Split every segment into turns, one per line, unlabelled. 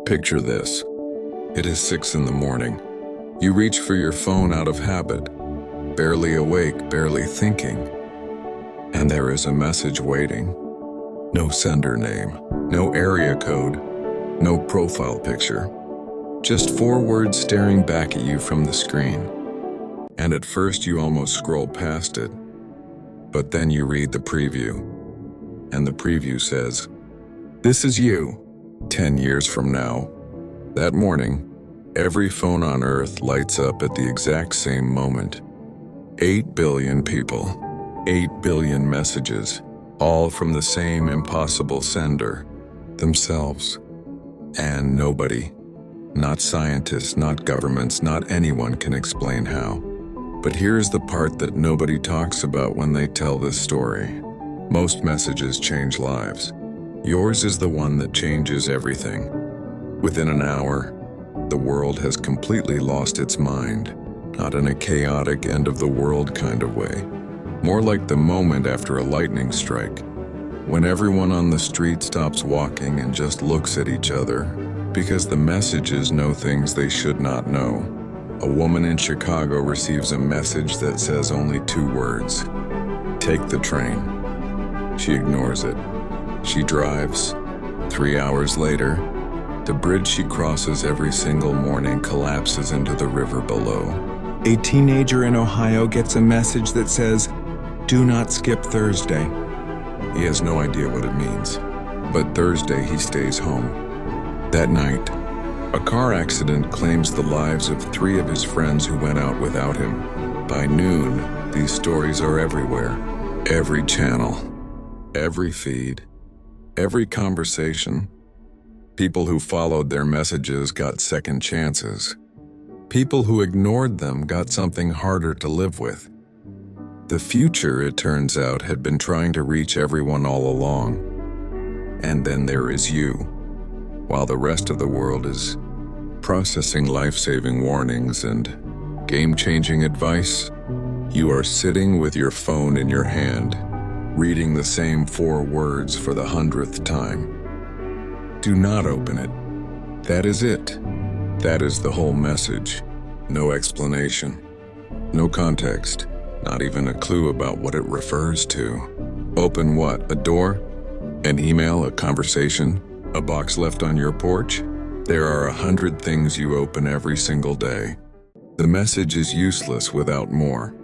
Picture this. It is 6 in the morning. You reach for your phone out of habit, barely awake, barely thinking. And there is a message waiting. No sender name, no area code, no profile picture. Just 4 words staring back at you from the screen. And at first you almost scroll past it. But then you read the preview. And the preview says, "This is you, 10 years from now." That morning, every phone on Earth lights up at the exact same moment. 8 billion people, 8 billion messages, all from the same impossible sender, themselves. And nobody, not scientists, not governments, not anyone can explain how. But here's the part that nobody talks about when they tell this story. Most messages change lives. Yours is the one that changes everything. Within an hour, the world has completely lost its mind, not in a chaotic end-of-the-world kind of way. More like the moment after a lightning strike, when everyone on the street stops walking and just looks at each other, because the messages know things they should not know. A woman in Chicago receives a message that says only 2 words: "Take the train." She ignores it. She drives. 3 hours later, the bridge she crosses every single morning collapses into the river below. A teenager in Ohio gets a message that says, "Do not skip Thursday." He has no idea what it means, but Thursday he stays home. That night, a car accident claims the lives of 3 of his friends who went out without him. By noon, these stories are everywhere. Every channel, every feed, every conversation. People who followed their messages got second chances. People who ignored them got something harder to live with. The future, it turns out, had been trying to reach everyone all along. And then there is you. While the rest of the world is processing life-saving warnings and game-changing advice, you are sitting with your phone in your hand, reading the same 4 words for the 100th time. Do not open it. That is it. That is the whole message. No explanation. No context. Not even a clue about what it refers to. Open what? A door? An email? A conversation? A box left on your porch? There are 100 things you open every single day. The message is useless without more.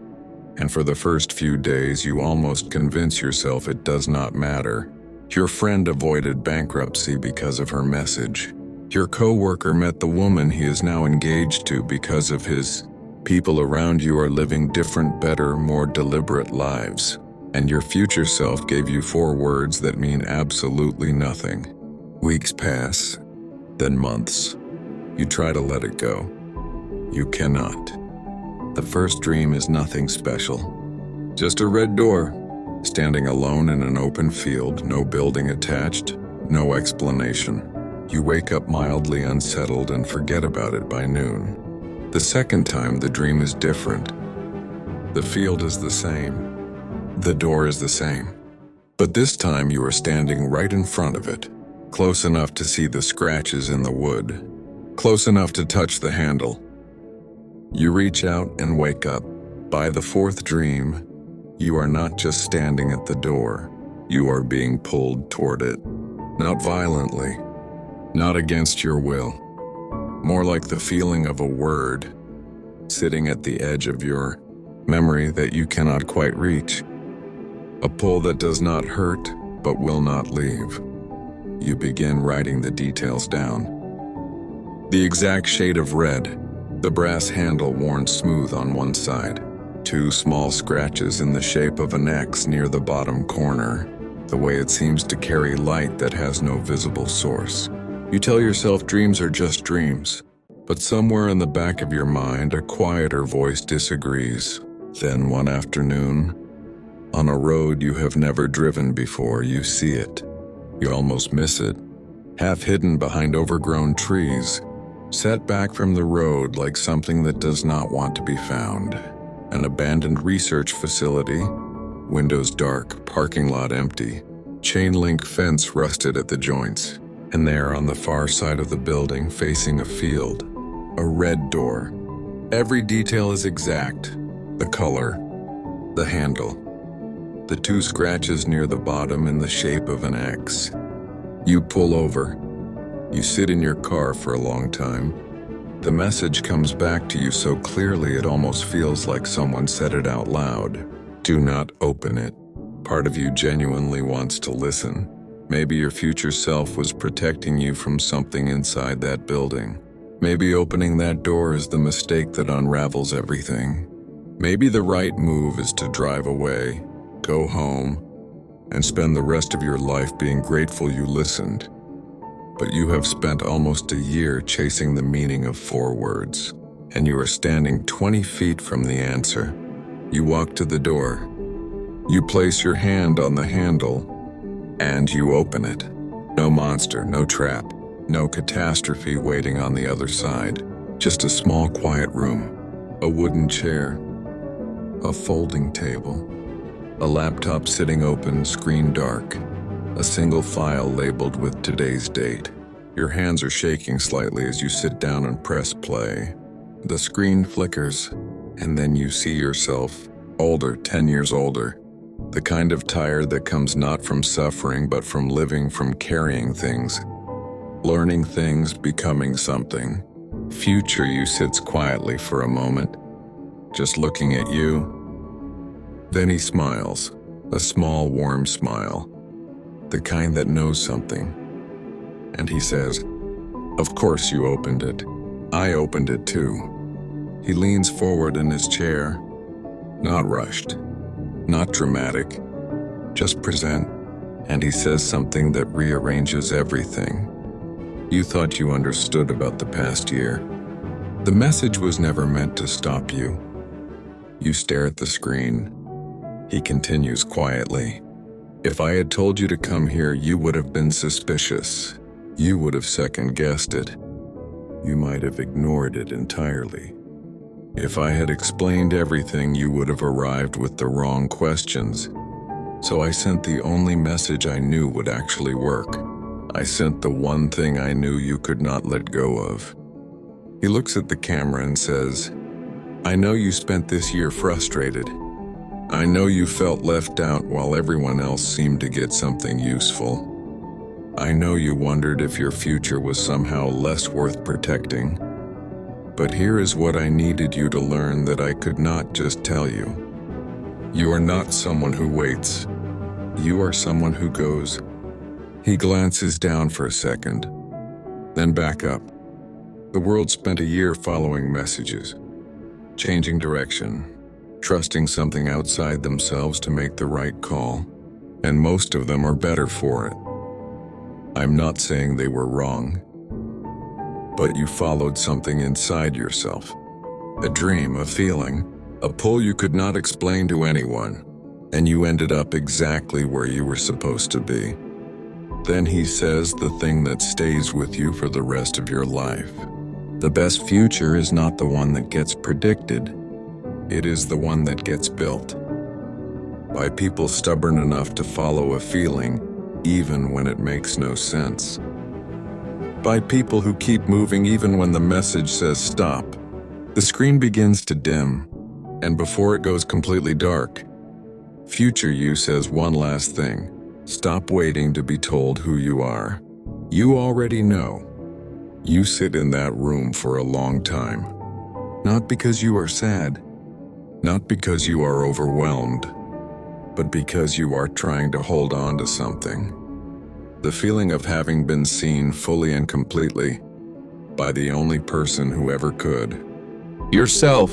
And for the first few days, you almost convince yourself it does not matter. Your friend avoided bankruptcy because of her message. Your coworker met the woman he is now engaged to because of his. People around you are living different, better, more deliberate lives. And your future self gave you 4 words that mean absolutely nothing. Weeks pass, then months. You try to let it go. You cannot. The first dream is nothing special. Just a red door, standing alone in an open field, no building attached, no explanation. You wake up mildly unsettled and forget about it by noon. The second time, the dream is different. The field is the same. The door is the same. But this time you are standing right in front of it, close enough to see the scratches in the wood, close enough to touch the handle. You reach out and wake up. By the 4th dream, you are not just standing at the door. You are being pulled toward it. Not violently, not against your will. More like the feeling of a word sitting at the edge of your memory that you cannot quite reach. A pull that does not hurt but will not leave. You begin writing the details down. The exact shade of red, the brass handle worn smooth on one side, 2 small scratches in the shape of an X near the bottom corner, the way it seems to carry light that has no visible source. You tell yourself dreams are just dreams, but somewhere in the back of your mind, a quieter voice disagrees. Then one afternoon, on a road you have never driven before, you see it. You almost miss it, half hidden behind overgrown trees, set back from the road like something that does not want to be found. An abandoned research facility, windows dark, parking lot empty, chain link fence rusted at the joints. And there on the far side of the building, facing a field, a red door. Every detail is exact. The color, the handle, the 2 scratches near the bottom in the shape of an X. You pull over. You sit in your car for a long time. The message comes back to you so clearly it almost feels like someone said it out loud. Do not open it. Part of you genuinely wants to listen. Maybe your future self was protecting you from something inside that building. Maybe opening that door is the mistake that unravels everything. Maybe the right move is to drive away, go home, and spend the rest of your life being grateful you listened. But you have spent almost a year chasing the meaning of 4 words, and you are standing 20 feet from the answer. You walk to the door. You place your hand on the handle, and you open it. No monster, no trap, no catastrophe waiting on the other side. Just a small, quiet room, a wooden chair, a folding table, a laptop sitting open, screen dark, a single file labeled with today's date. Your hands are shaking slightly as you sit down and press play. The screen flickers, and then you see yourself, older, 10 years older. The kind of tired that comes not from suffering, but from living, from carrying things, learning things, becoming something. Future you sits quietly for a moment, just looking at you. Then he smiles, a small, warm smile, the kind that knows something. And he says, "Of course you opened it. I opened it too." He leans forward in his chair, not rushed, not dramatic, just present, and he says something that rearranges everything. You thought you understood about the past year. The message was never meant to stop you. You stare at the screen. He continues quietly. If I had told you to come here, you would have been suspicious. You would have second-guessed it. You might have ignored it entirely. If I had explained everything, you would have arrived with the wrong questions. So I sent the only message I knew would actually work. I sent the one thing I knew you could not let go of. He looks at the camera and says, "I know you spent this year frustrated. I know you felt left out while everyone else seemed to get something useful. I know you wondered if your future was somehow less worth protecting. But here is what I needed you to learn that I could not just tell you. You are not someone who waits. You are someone who goes." He glances down for a second, then back up. The world spent a year following messages, changing direction, trusting something outside themselves to make the right call, and most of them are better for it. I'm not saying they were wrong, but you followed something inside yourself. A dream, a feeling, a pull you could not explain to anyone, and you ended up exactly where you were supposed to be. Then he says the thing that stays with you for the rest of your life. The best future is not the one that gets predicted. It is the one that gets built. By people stubborn enough to follow a feeling, even when it makes no sense. By people who keep moving even when the message says stop. The screen begins to dim, and before it goes completely dark, future you says one last thing. Stop waiting to be told who you are. You already know. You sit in that room for a long time. Not because you are sad, not because you are overwhelmed, but because you are trying to hold on to something. The feeling of having been seen fully and completely by the only person who ever could. Yourself.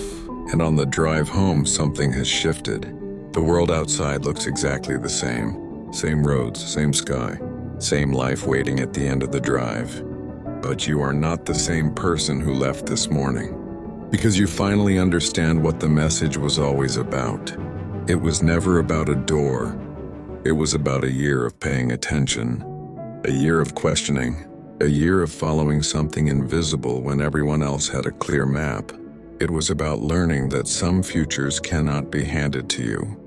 And on the drive home, something has shifted. The world outside looks exactly the same. Same roads, same sky, same life waiting at the end of the drive. But you are not the same person who left this morning. Because you finally understand what the message was always about. It was never about a door. It was about a year of paying attention. A year of questioning. A year of following something invisible when everyone else had a clear map. It was about learning that some futures cannot be handed to you.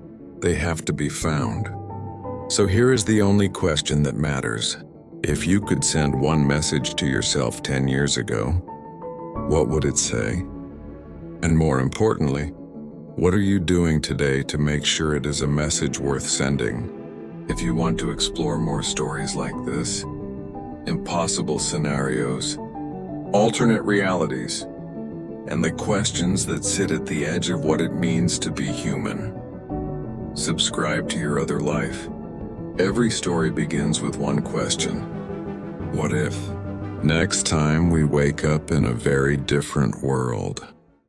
They have to be found. So here is the only question that matters. If you could send one message to yourself 10 years ago, what would it say? And more importantly, what are you doing today to make sure it is a message worth sending? If you want to explore more stories like this, impossible scenarios, alternate realities, and the questions that sit at the edge of what it means to be human, subscribe to Your Other Life. Every story begins with one question: what if? Next time we wake up in a very different world.